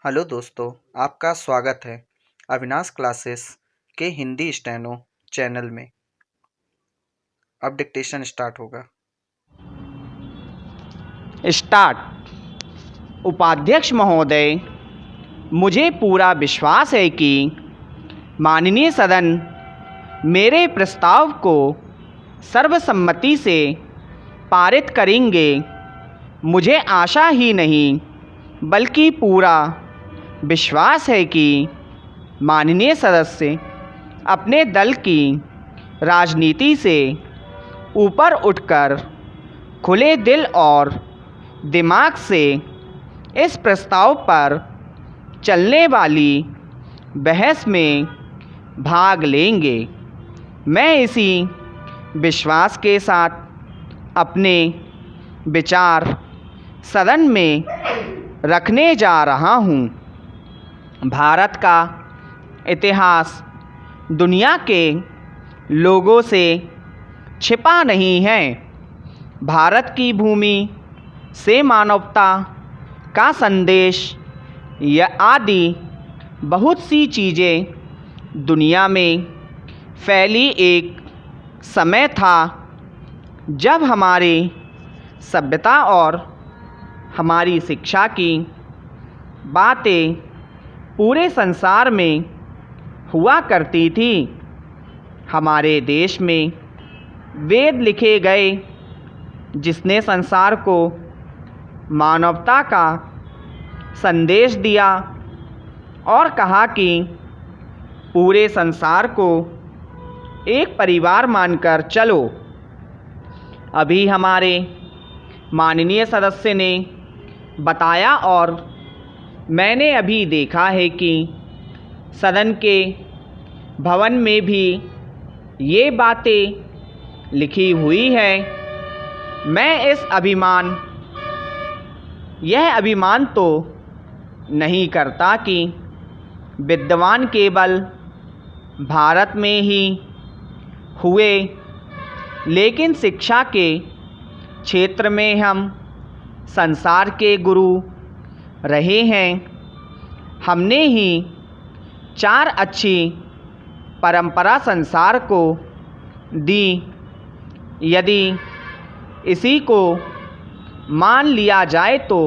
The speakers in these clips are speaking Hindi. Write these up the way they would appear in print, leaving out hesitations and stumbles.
हेलो दोस्तों, आपका स्वागत है अविनाश क्लासेस के हिंदी स्टेनो चैनल में। अब डिक्टेशन स्टार्ट होगा। स्टार्ट। उपाध्यक्ष महोदय, मुझे पूरा विश्वास है कि माननीय सदन मेरे प्रस्ताव को सर्वसम्मति से पारित करेंगे। मुझे आशा ही नहीं बल्कि पूरा विश्वास है कि माननीय सदस्य अपने दल की राजनीति से ऊपर उठकर खुले दिल और दिमाग से इस प्रस्ताव पर चलने वाली बहस में भाग लेंगे। मैं इसी विश्वास के साथ अपने विचार सदन में रखने जा रहा हूँ। भारत का इतिहास दुनिया के लोगों से छिपा नहीं है। भारत की भूमि से मानवता का संदेश आदि बहुत सी चीज़ें दुनिया में फैली। एक समय था जब हमारी सभ्यता और हमारी शिक्षा की बातें पूरे संसार में हुआ करती थी। हमारे देश में वेद लिखे गए जिसने संसार को मानवता का संदेश दिया और कहा कि पूरे संसार को एक परिवार मानकर चलो। अभी हमारे माननीय सदस्य ने बताया और मैंने अभी देखा है कि सदन के भवन में भी ये बातें लिखी हुई है। मैं यह अभिमान तो नहीं करता कि विद्वान केवल भारत में ही हुए, लेकिन शिक्षा के क्षेत्र में हम संसार के गुरु रहे हैं। हमने ही 4 अच्छी परंपरा संसार को दी। यदि इसी को मान लिया जाए तो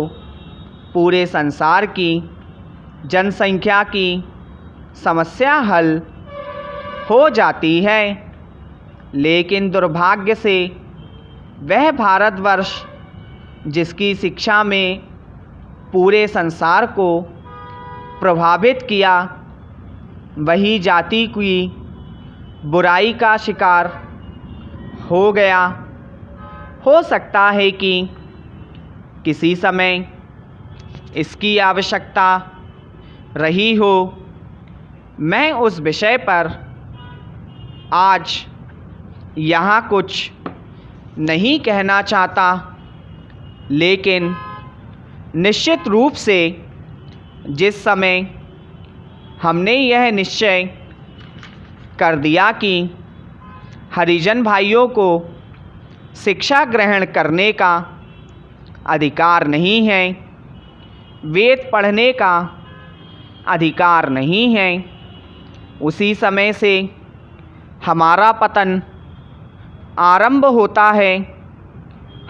पूरे संसार की जनसंख्या की समस्या हल हो जाती है। लेकिन दुर्भाग्य से वह भारतवर्ष जिसकी शिक्षा में पूरे संसार को प्रभावित किया, वही जाति की बुराई का शिकार हो गया। हो सकता है कि किसी समय इसकी आवश्यकता रही हो। मैं उस विषय पर आज यहाँ कुछ नहीं कहना चाहता, लेकिन निश्चित रूप से जिस समय हमने यह निश्चय कर दिया कि हरिजन भाइयों को शिक्षा ग्रहण करने का अधिकार नहीं है, वेद पढ़ने का अधिकार नहीं है, उसी समय से हमारा पतन आरंभ होता है।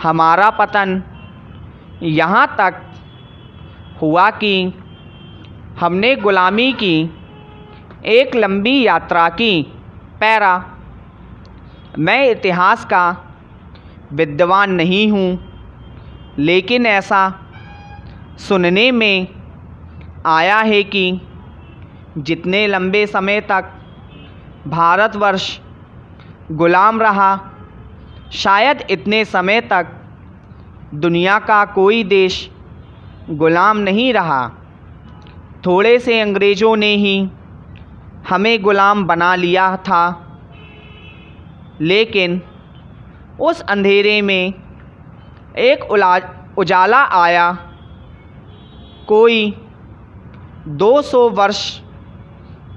हमारा पतन यहाँ तक हुआ कि हमने गुलामी की एक लंबी यात्रा की। पैरा, मैं इतिहास का विद्वान नहीं हूँ, लेकिन ऐसा सुनने में आया है कि जितने लंबे समय तक भारतवर्ष गुलाम रहा, शायद इतने समय तक दुनिया का कोई देश गुलाम नहीं रहा। थोड़े से अंग्रेज़ों ने ही हमें गुलाम बना लिया था, लेकिन उस अंधेरे में एक उजाला आया। कोई 200 वर्ष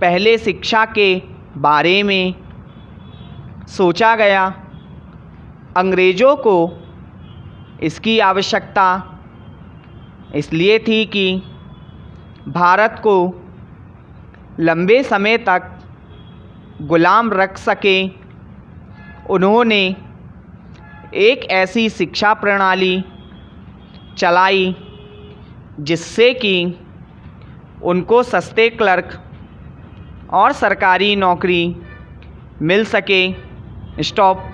पहले शिक्षा के बारे में सोचा गया। अंग्रेज़ों को इसकी आवश्यकता इसलिए थी कि भारत को लंबे समय तक गुलाम रख सके। उन्होंने एक ऐसी शिक्षा प्रणाली चलाई जिससे कि उनको सस्ते क्लर्क और सरकारी नौकरी मिल सके। स्टॉप।